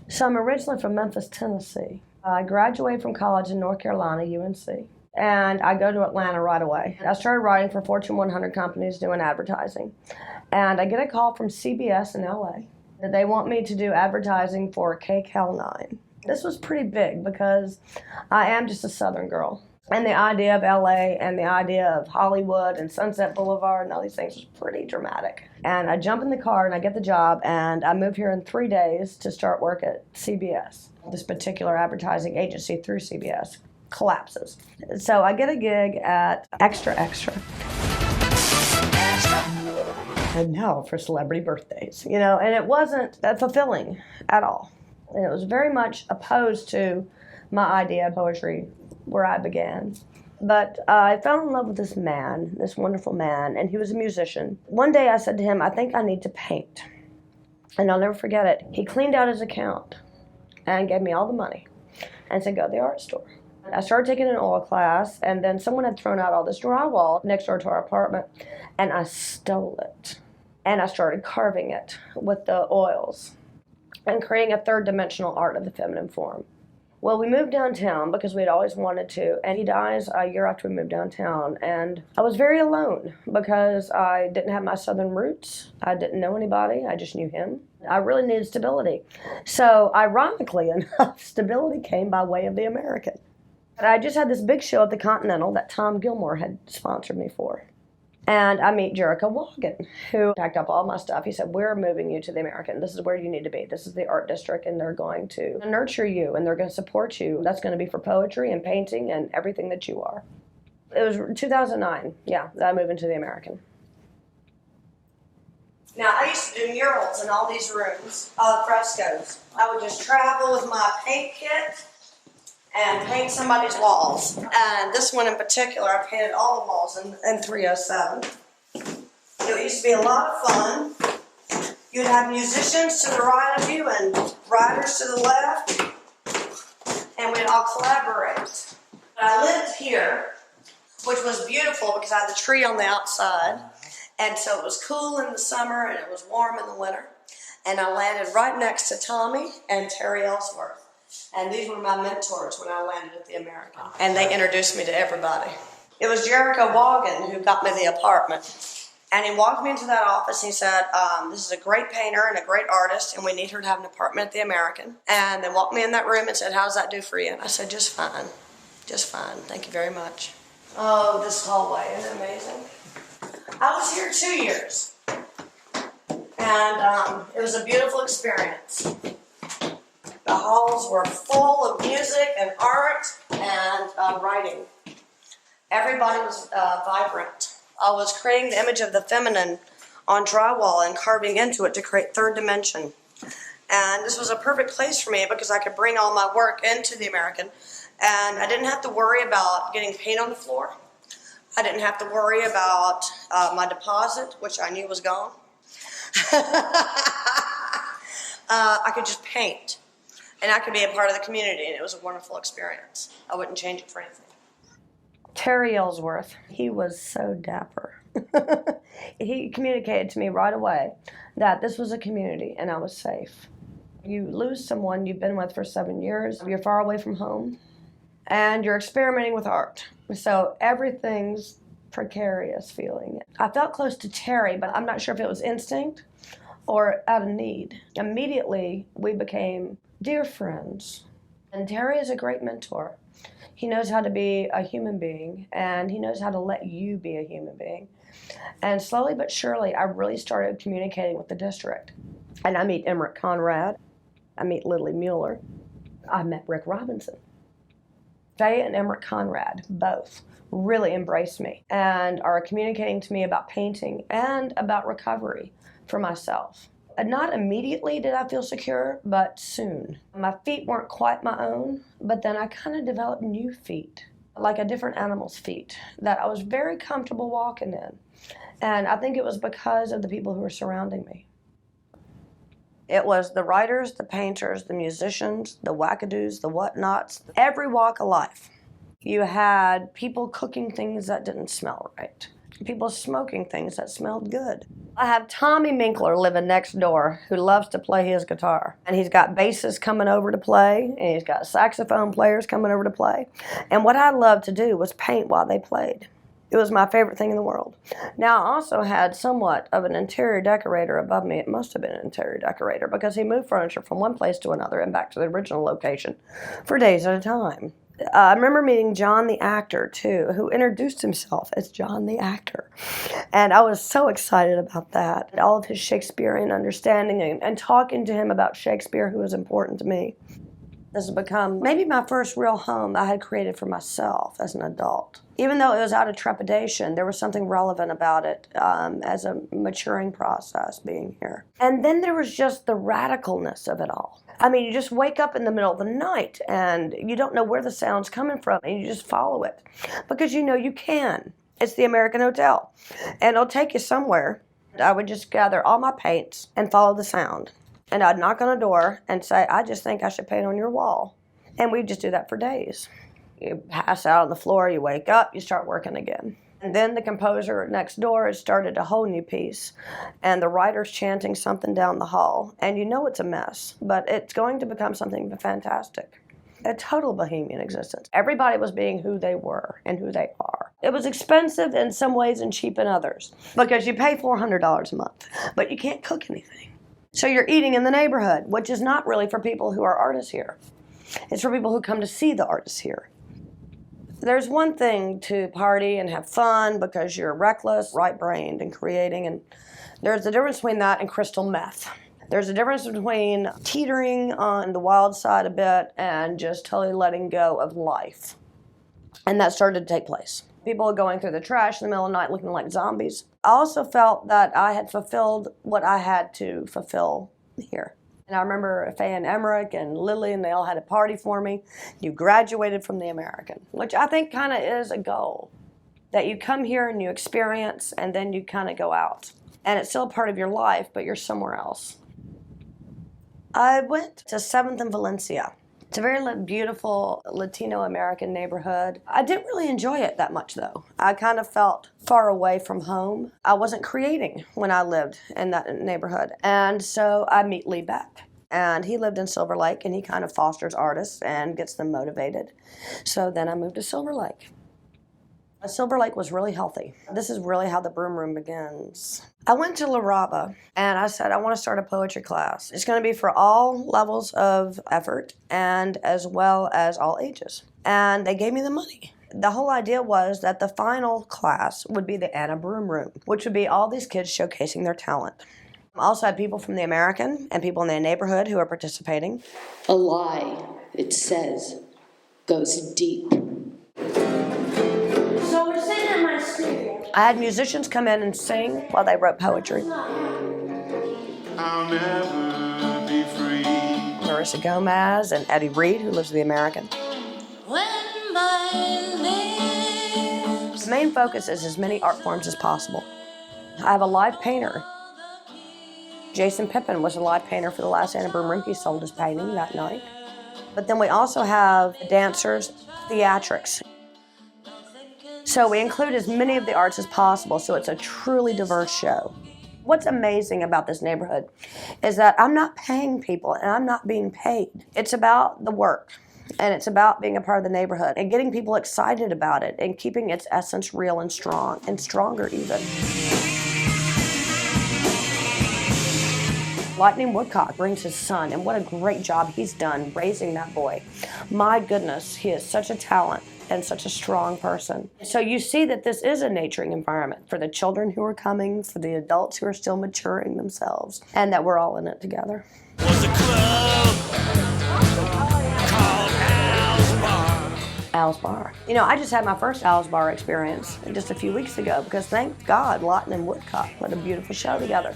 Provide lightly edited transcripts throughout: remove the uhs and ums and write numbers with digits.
So I'm originally from Memphis, Tennessee. I graduated from college in North Carolina, UNC, and I go to Atlanta right away. I started writing for Fortune 100 companies doing advertising, and I get a call from CBS in LA that they want me to do advertising for KCAL9. This was pretty big because I am just a Southern girl. And the idea of LA and the idea of Hollywood and Sunset Boulevard and all these things was pretty dramatic. And I jump in the car and I get the job, and I move here in 3 days to start work at CBS. This particular advertising agency through CBS collapses. So I get a gig at Extra Extra. And now for celebrity birthdays, and it wasn't that fulfilling at all. And it was very much opposed to my idea of poetry where I began. But I fell in love with this man, this wonderful man, and he was a musician. One day I said to him, I think I need to paint. And I'll never forget it. He cleaned out his account and gave me all the money and said, go to the art store. I started taking an oil class, and then someone had thrown out all this drywall next door to our apartment, and I stole it. And I started carving it with the oils and creating a third-dimensional art of the feminine form. Well, we moved downtown because we'd always wanted to, and he dies a year after we moved downtown, and I was very alone because I didn't have my Southern roots. I didn't know anybody. I just knew him. I really needed stability. So, ironically enough, stability came by way of the American. I just had this big show at the Continental that Tom Gilmore had sponsored me for. And I meet Jericho Walken, who packed up all my stuff. He said, we're moving you to the American. This is where you need to be. This is the art district, and they're going to nurture you, and they're going to support you. That's going to be for poetry and painting and everything that you are. It was 2009, that I moved into the American. Now, I used to do murals in all these rooms, frescoes. I would just travel with my paint kit and paint somebody's walls. And this one in particular, I painted all the walls in 307. It used to be a lot of fun. You'd have musicians to the right of you and writers to the left, and we'd all collaborate. I lived here, which was beautiful because I had the tree on the outside, and so it was cool in the summer and it was warm in the winter. And I landed right next to Tommy and Terry Ellsworth. And these were my mentors when I landed at the American. And they introduced me to everybody. It was Jericho Walken who got me the apartment. And he walked me into that office and he said, this is a great painter and a great artist, and we need her to have an apartment at the American. And they walked me in that room and said, how's that do for you? And I said, just fine. Just fine. Thank you very much. Oh, this hallway, isn't it amazing? I was here 2 years. And it was a beautiful experience. The halls were full of music and art and writing. Everybody was vibrant. I was creating the image of the feminine on drywall and carving into it to create third dimension. And this was a perfect place for me because I could bring all my work into the American, and I didn't have to worry about getting paint on the floor. I didn't have to worry about my deposit, which I knew was gone. I could just paint. And I could be a part of the community, and it was a wonderful experience. I wouldn't change it for anything. Terry Ellsworth, he was so dapper. He communicated to me right away that this was a community and I was safe. You lose someone you've been with for 7 years, you're far away from home, and you're experimenting with art. So everything's precarious feeling. I felt close to Terry, but I'm not sure if it was instinct or out of need. Immediately, we became dear friends. And Terry is a great mentor. He knows how to be a human being, and he knows how to let you be a human being. And slowly but surely, I really started communicating with the district. And I meet Emmerich Conrad. I meet Lily Mueller. I met Rick Robinson. Faye and Emmerich Conrad both really embraced me and are communicating to me about painting and about recovery for myself. Not immediately did I feel secure, but soon. My feet weren't quite my own, but then I kind of developed new feet, like a different animal's feet, that I was very comfortable walking in. And I think it was because of the people who were surrounding me. It was the writers, the painters, the musicians, the wackadoos, the whatnots, every walk of life. You had people cooking things that didn't smell right. People smoking things that smelled good. I have Tommy Minkler living next door who loves to play his guitar. And he's got bassists coming over to play, and he's got saxophone players coming over to play. And what I loved to do was paint while they played. It was my favorite thing in the world. Now, I also had somewhat of an interior decorator above me. It must have been an interior decorator because he moved furniture from one place to another and back to the original location for days at a time. I remember meeting John the actor, too, who introduced himself as John the actor. And I was so excited about that. All of his Shakespearean understanding and talking to him about Shakespeare, who was important to me. This has become maybe my first real home I had created for myself as an adult. Even though it was out of trepidation, there was something relevant about it as a maturing process being here. And then there was just the radicalness of it all. I mean, you just wake up in the middle of the night and you don't know where the sound's coming from and you just follow it because you know you can. It's the American Hotel and it'll take you somewhere. I would just gather all my paints and follow the sound. And I'd knock on a door and say, I just think I should paint on your wall. And we'd just do that for days. You pass out on the floor, you wake up, you start working again. And then the composer next door has started a whole new piece. And the writer's chanting something down the hall. And you know it's a mess, but it's going to become something fantastic. A total bohemian existence. Everybody was being who they were and who they are. It was expensive in some ways and cheap in others because you pay $400 a month, but you can't cook anything. So you're eating in the neighborhood, which is not really for people who are artists here. It's for people who come to see the artists here. There's one thing to party and have fun because you're reckless, right-brained, and creating, and there's a difference between that and crystal meth. There's a difference between teetering on the wild side a bit and just totally letting go of life. And that started to take place. People going through the trash in the middle of the night looking like zombies. I also felt that I had fulfilled what I had to fulfill here. And I remember Faye and Emmerich and Lily, and they all had a party for me. You graduated from the American, which I think kind of is a goal. That you come here and you experience, and then you kind of go out. And it's still a part of your life, but you're somewhere else. I went to 7th and Valencia. It's a very beautiful Latino-American neighborhood. I didn't really enjoy it that much, though. I kind of felt far away from home. I wasn't creating when I lived in that neighborhood. And so I meet Lee Beck. And he lived in Silver Lake, and he kind of fosters artists and gets them motivated. So then I moved to Silver Lake. Silver Lake was really healthy. This is really how the Broome Room begins. I went to La Raba and I said, I want to start a poetry class. It's going to be for all levels of effort and as well as all ages. And they gave me the money. The whole idea was that the final class would be the Anna Broome Room, which would be all these kids showcasing their talent. I also had people from the American and people in their neighborhood who are participating. A lie, it says, goes deep. So we're sitting in my studio. I had musicians come in and sing while they wrote poetry. I'll never be free. Marissa Gomez and Eddie Reed, who lives in the American. When my lips... The main focus is as many art forms as possible. I have a live painter. Jason Pippin was a live painter for the last Anna Broome Room. He sold his painting that night. But then we also have dancers, theatrics. So we include as many of the arts as possible, so it's a truly diverse show. What's amazing about this neighborhood is that I'm not paying people and I'm not being paid. It's about the work and it's about being a part of the neighborhood and getting people excited about it and keeping its essence real and strong and stronger even. Lightning Woodcock brings his son, and what a great job he's done raising that boy. My goodness, he is such a talent and such a strong person. So you see that this is a nurturing environment for the children who are coming, for the adults who are still maturing themselves, and that we're all in it together. Was a club called Al's Bar. Al's Bar. You know, I just had my first Al's Bar experience just a few weeks ago because thank God Lightning Woodcock put a beautiful show together.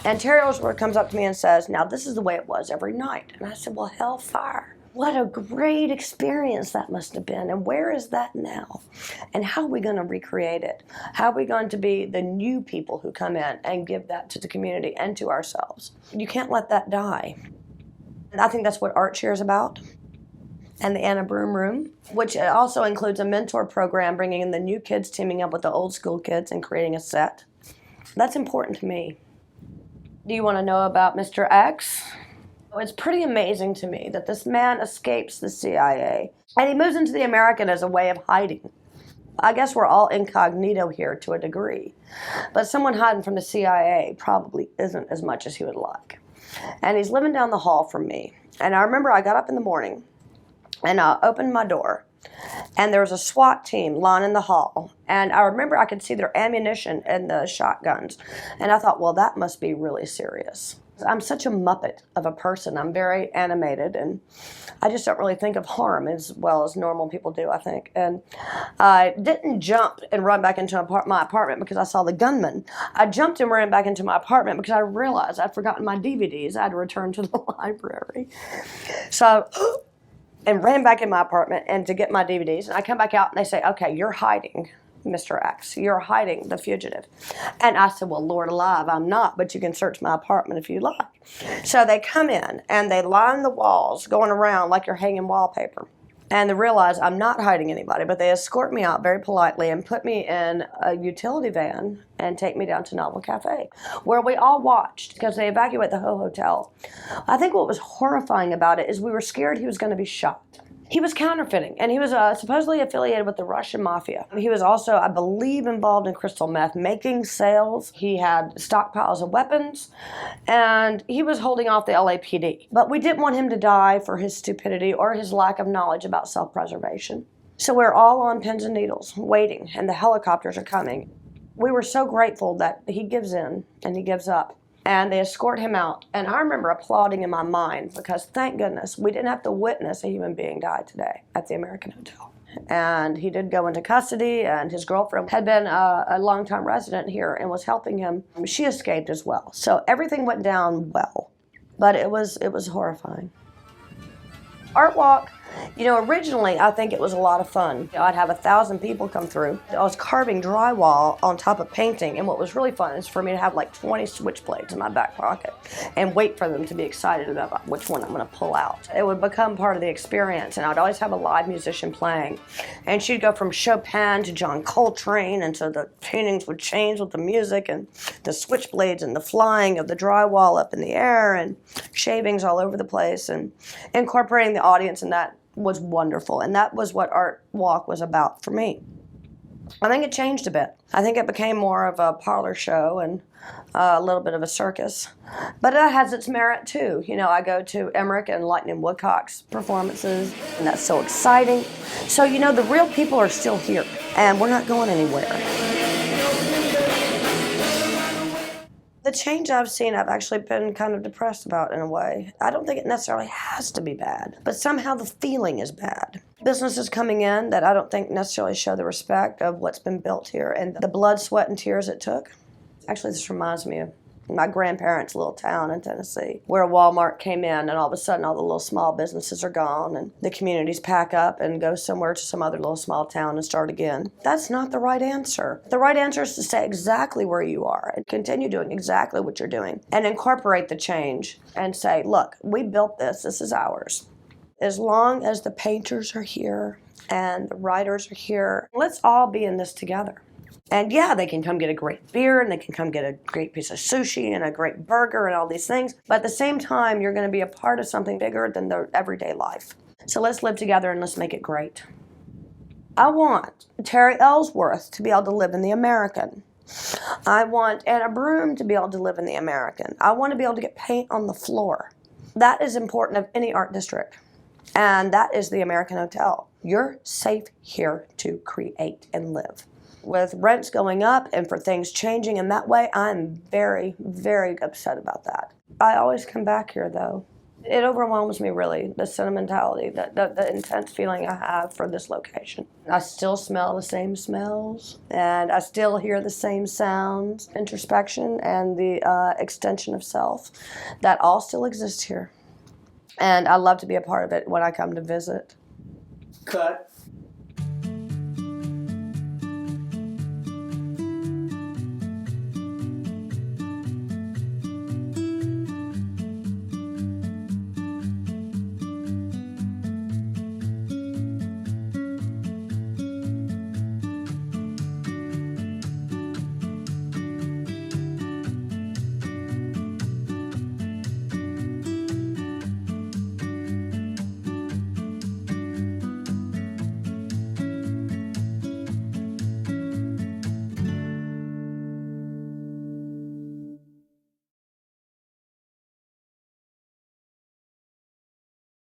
And Terry Ellsworth comes up to me and says, now this is the way it was every night. And I said, well, hellfire. What a great experience that must have been. And where is that now? And how are we going to recreate it? How are we going to be the new people who come in and give that to the community and to ourselves? You can't let that die. And I think that's what Art Share is about. and the Anna Broome Room, which also includes a mentor program bringing in the new kids, teaming up with the old school kids and creating a set. That's important to me. Do you want to know about Mr. X? It's pretty amazing to me that this man escapes the CIA and he moves into the American as a way of hiding. I guess we're all incognito here to a degree, but someone hiding from the CIA probably isn't as much as he would like. And he's living down the hall from me. And I remember I got up in the morning and I opened my door and there was a SWAT team lining the hall. And I remember I could see their ammunition and the shotguns. And I thought, well, that must be really serious. I'm such a muppet of a person. I'm very animated and I just don't really think of harm as well as normal people do, I think. And I didn't jump and run back into my apartment because I saw the gunman. I jumped and ran back into my apartment because I realized I'd forgotten my DVDs. I had to return to the library. So, and ran back in my apartment and to get my DVDs. And I come back out and they say, okay, you're hiding, Mr. X. You're hiding the fugitive. And I said, well, Lord alive, I'm not, but you can search my apartment if you like. So they come in and they line the walls going around like you're hanging wallpaper. And they realize I'm not hiding anybody, but they escort me out very politely and put me in a utility van and take me down to Novel Cafe, where we all watched because they evacuate the whole hotel. I think what was horrifying about it is we were scared he was going to be shot. He was counterfeiting, and he was supposedly affiliated with the Russian mafia. He was also, I believe, involved in crystal meth making sales. He had stockpiles of weapons, and he was holding off the LAPD. But we didn't want him to die for his stupidity or his lack of knowledge about self-preservation. So we're all on pins and needles, waiting, and the helicopters are coming. We were so grateful that he gives in and he gives up. And they escort him out. And I remember applauding in my mind because thank goodness we didn't have to witness a human being die today at the American Hotel. And he did go into custody, and his girlfriend had been a longtime resident here and was helping him. She escaped as well. So everything went down well, but it was horrifying. Art Walk, originally I think it was a lot of fun. I'd have 1,000 people come through. I was carving drywall on top of painting, and what was really fun is for me to have like 20 switchblades in my back pocket and wait for them to be excited about which one I'm going to pull out. It would become part of the experience, and I'd always have a live musician playing. And she'd go from Chopin to John Coltrane, and so the paintings would change with the music and the switchblades and the flying of the drywall up in the air and shavings all over the place and incorporating the audience, and that was wonderful. And that was what Art Walk was about for me. I think it changed a bit. I think it became more of a parlor show and a little bit of a circus. But it has its merit too. I go to Emmerich and Lightning Woodcock's performances, and that's so exciting. So, the real people are still here, and we're not going anywhere. The change I've seen, I've actually been kind of depressed about in a way. I don't think it necessarily has to be bad, but somehow the feeling is bad. Businesses coming in that I don't think necessarily show the respect of what's been built here and the blood, sweat, and tears it took. Actually, this reminds me of my grandparents' little town in Tennessee, where Walmart came in and all of a sudden all the little small businesses are gone and the communities pack up and go somewhere to some other little small town and start again. That's not the right answer. The right answer is to stay exactly where you are and continue doing exactly what you're doing and incorporate the change and say, look, we built this is ours. As long as the painters are here and the writers are here, let's all be in this together. And yeah, they can come get a great beer and they can come get a great piece of sushi and a great burger and all these things. But at the same time, you're going to be a part of something bigger than their everyday life. So let's live together and let's make it great. I want Terry Ellsworth to be able to live in the American. I want Anna Broome to be able to live in the American. I want to be able to get paint on the floor. That is important of any art district. And that is the American Hotel. You're safe here to create and live. With rents going up and for things changing in that way, I'm very, very upset about that. I always come back here, though. It overwhelms me, really, the sentimentality, the intense feeling I have for this location. I still smell the same smells, and I still hear the same sounds, introspection, and the extension of self. That all still exists here. And I love to be a part of it when I come to visit. Cut.